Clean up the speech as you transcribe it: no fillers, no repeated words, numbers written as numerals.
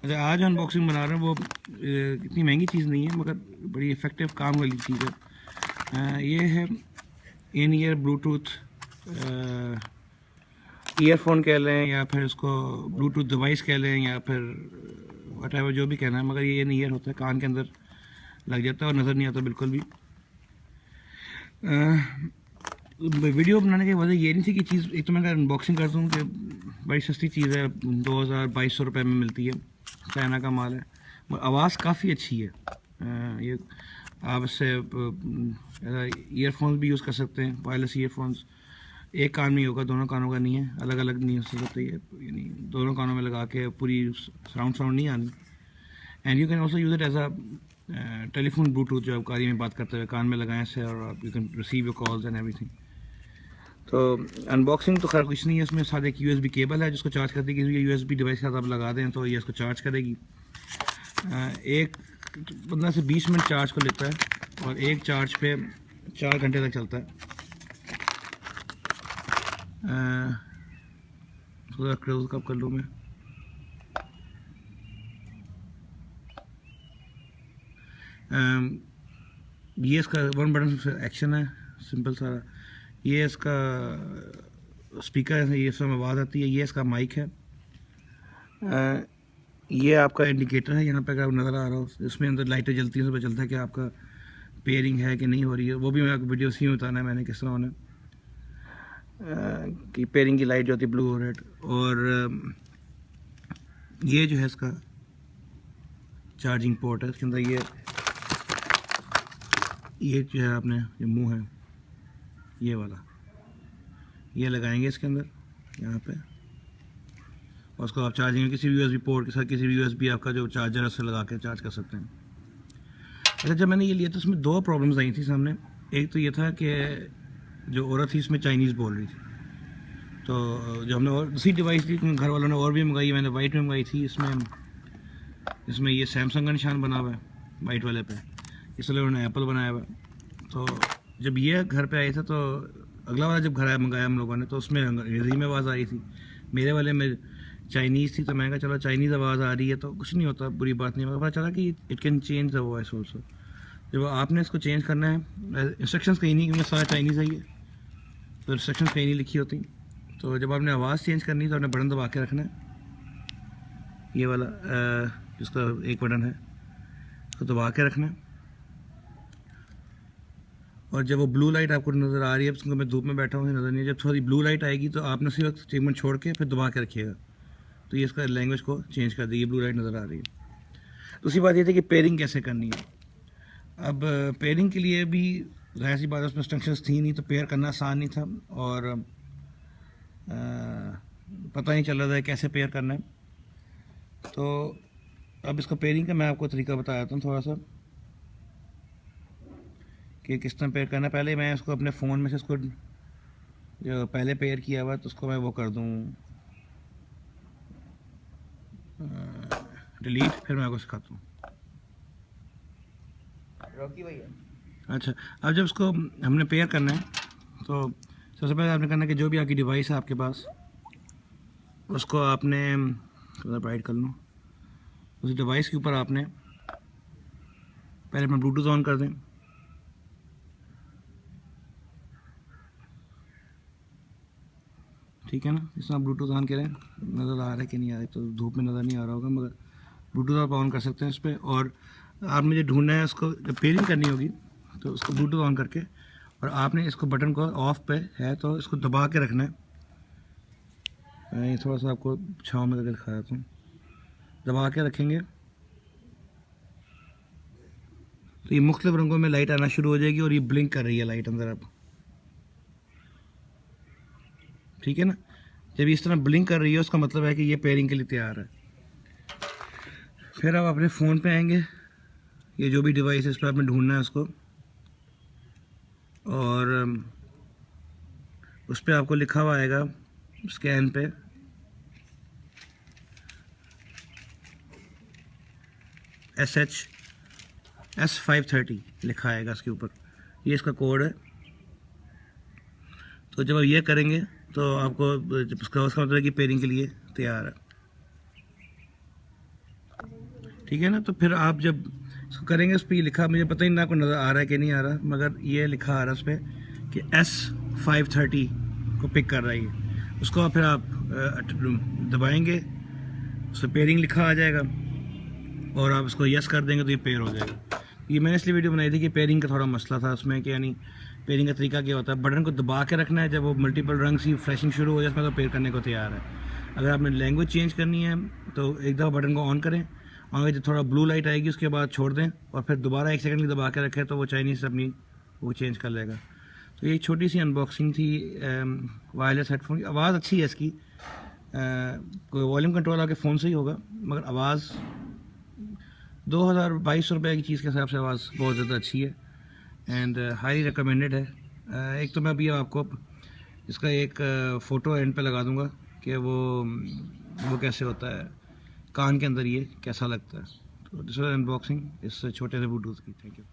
अच्छा, आज अनबॉक्सिंग बना रहे हैं वो इतनी महंगी चीज़ नहीं है मगर बड़ी इफ़ेक्टिव काम वाली चीज़ है। ये है इन ईयर ब्लूटूथ ईयरफोन कह लें या फिर उसको ब्लूटूथ डिवाइस कह लें या फिर वटेवर जो भी कहना है, मगर ये इन ईयर होता है, कान के अंदर लग जाता है और नज़र नहीं आता बिल्कुल भी। वीडियो बनाने की वजह ये नहीं थी कि चीज़ एक तो मैं अनबॉक्सिंग करता हूँ कि बड़ी सस्ती चीज़ है, 2200 रुपये में मिलती है, चाइना का माल है, मगर आवाज़ काफ़ी अच्छी है। ये आप इससे ईयरफोन्स भी यूज़ कर सकते हैं, वायरलेस ईयरफोन्स। एक कान में ही होगा, दोनों कानों का नहीं है, अलग अलग नहीं हो सकता है, यानी दोनों कानों में लगा के पूरी साउंड नहीं आनी। And you can also use it as a telephone bluetooth, जो आप गाड़ी में बात करते हुए कान में लगाएं से, और you can receive your calls and everything. तो अनबॉक्सिंग तो खैर कुछ नहीं है, इसमें साथ एक USB केबल है जिसको चार्ज कर देगी, USB डिवाइस के साथ आप लगा दें तो ये इसको चार्ज करेगी। एक 15 से 20 मिनट चार्ज को लेता है और एक चार्ज पे 4 घंटे तक चलता है। थोड़ा क्लोज कब कर लूँ मैं। ये इसका 1 बटन एक्शन है, सिंपल सारा। ये इसका स्पीकर है, ये इसमें आवाज़ आती है। ये इसका माइक है। ये आपका इंडिकेटर है, यहाँ पे अगर नज़र आ रहा हो, इसमें अंदर लाइटें जलती हैं, उसमें चलता है कि आपका पेयरिंग है कि नहीं हो रही है। वो भी मैं आपको वीडियो सी में बताना है मैंने किस तरह होना कि पेयरिंग की लाइट जो होती है ब्लू और रेड। और ये जो है इसका चार्जिंग पोर्ट है, इसके अंदर ये जो है आपने जो मुंह है ये वाला, ये लगाएंगे इसके अंदर यहाँ पे, और उसको आप चार्जिंग किसी भी USB पोर्ट के साथ, किसी भी USB आपका जो चार्जर है उससे लगा के चार्ज कर सकते हैं। अच्छा, जब मैंने ये लिया तो उसमें 2 प्रॉब्लम्स आई थी सामने। एक तो ये था कि जो औरत थी इसमें चाइनीज़ बोल रही थी, तो जो हमने और दूसरी डिवाइस थी घर वालों ने और भी मंगाई, मैंने वाइट में मंगाई थी। इसमें ये सैमसंग का निशान बना हुआ है वाइट वाले पे, इसलिए उन्होंने एप्पल बनाया हुआ है। तो जब ये घर पे आया था तो अगला वाला जब घर आया मंगाया हम लोगों ने, तो उसमें अंग्रेज़ी में आवाज़ आ रही थी, मेरे वाले में चाइनीज़ थी। तो मैंने कहा चलो चाइनीज़ आवाज़ आ रही है तो कुछ नहीं होता, बुरी बात नहीं। मगर पता चला कि it can change the voice also. जब आपने इसको चेंज करना है, इंस्ट्रक्शंस कहीं नहीं, क्योंकि सारा चाइनीज़ है ये, तो इंस्ट्रक्शंस कहीं नहीं लिखी होती। तो जब आपने आवाज़ चेंज करनी है तो आपने बटन दबा के रखना है, ये वाला जिसका एक बटन है उसको दबा के रखना है। और जब वो ब्लू लाइट आपको नज़र आ रही है, उसको मैं धूप में बैठा हूँ नज़र नहीं है, जब थोड़ी ब्लू लाइट आएगी तो आपने उसी वक्त ट्रीटमेंट छोड़ के फिर दबा के रखिएगा, तो ये इसका लैंग्वेज को चेंज कर देगी। ब्लू लाइट नज़र आ रही है। दूसरी बात ये थी कि पेयरिंग कैसे करनी है। अब पेयरिंग के लिए भी ज़ाहिर सी बात है, उसमें इंस्ट्रक्शंस थी नहीं, तो पेयर करना आसान नहीं था और पता नहीं चल रहा था कैसे पेयर करना है। तो अब इसका पेयरिंग का मैं आपको तरीका बता देता हूँ थोड़ा सा कि किस तरह पेयर करना है। पहले मैं इसको अपने फ़ोन में से इसको जो पहले पेयर किया हुआ तो उसको मैं वो कर दूँ डिलीट, फिर मैं आपको सिखाता हूँ। रॉकी भैया, अच्छा, अब जब उसको हमने पेयर करना है तो सबसे पहले आपने करना है कि जो भी आपकी डिवाइस है आपके पास, उसको आपने ब्राइट कर लूँ, उस डिवाइस के ऊपर आपने पहले अपना ब्लूटूथ ऑन कर दें। ठीक है ना, इसमें आप ब्लूटूथ ऑन करें, नज़र आ रहा है कि नहीं आ रहा है, तो धूप में नज़र नहीं आ रहा होगा, मगर ब्लूटूथ आप ऑन कर सकते हैं इस पर। और आपने जो ढूंढना है उसको, जब पेयरिंग करनी होगी तो उसको ब्लूटूथ ऑन करके, और आपने इसको बटन को ऑफ पे है तो इसको दबा के रखना है। ये थोड़ा सा आपको छाँव में करके दिखा देता हूँ। दबा के रखेंगे तो ये मुख्तलिफ रंगों में लाइट आना शुरू हो जाएगी और ये ब्लिंक कर रही है लाइट अंदर अब। ठीक है ना, जब इस तरह ब्लिंक कर रही है उसका मतलब है कि ये पेयरिंग के लिए तैयार है। फिर आप अपने फ़ोन पे आएंगे, ये जो भी डिवाइस है इस पर आपने ढूंढना है उसको, और उस पर आपको लिखा हुआ आएगा स्कैन पे SHS530 लिखा आएगा इसके ऊपर, ये इसका कोड है। तो जब आप ये करेंगे तो आपको उसका मतलब है कि पेयरिंग के लिए तैयार है। ठीक है ना। तो फिर आप जब इसको करेंगे, उस पर लिखा, मुझे पता ही नहीं आपको नज़र आ रहा है कि नहीं आ रहा, मगर ये लिखा आ रहा है उस पर कि S530 को पिक कर रहा है ये। उसको फिर आप दबाएंगे, उस पर पेयरिंग लिखा आ जाएगा और आप उसको यस कर देंगे तो ये पेयर हो जाएगा। ये मैंने इसलिए वीडियो बनाई थी कि पेयरिंग का थोड़ा मसला था उसमें, कि यानी पेयरिंग का तरीका क्या होता है, बटन को दबा के रखना है, जब वो मल्टीपल रंग सी फ्लैशिंग शुरू हो जाए इसमें, तो पेयर करने को तैयार है। अगर आपने लैंग्वेज चेंज करनी है तो एक दफ़ा बटन को ऑन करें, और जब थोड़ा ब्लू लाइट आएगी उसके बाद छोड़ दें और फिर दोबारा 1 सेकंड की दबा के रखें, तो वो चाइनीज़ अपनी वो चेंज कर लेगा। तो ये छोटी सी अनबॉक्सिंग थी वायरलेस हेडफोन की। आवाज़ अच्छी है इसकी, कोई वॉल्यूम कंट्रोल आपके फ़ोन से ही होगा, मगर आवाज़ 2200 रुपये की चीज़ के हिसाब से आवाज़ बहुत ज़्यादा अच्छी है एंड हाईली रिकमेंडेड है। एक तो मैं अभी आपको इसका एक फ़ोटो एंड पे लगा दूंगा कि वो कैसे होता है कान के अंदर, ये कैसा लगता है। तो दिस वाज अनबॉक्सिंग इस छोटे से ब्लूटूथ की। Thank you.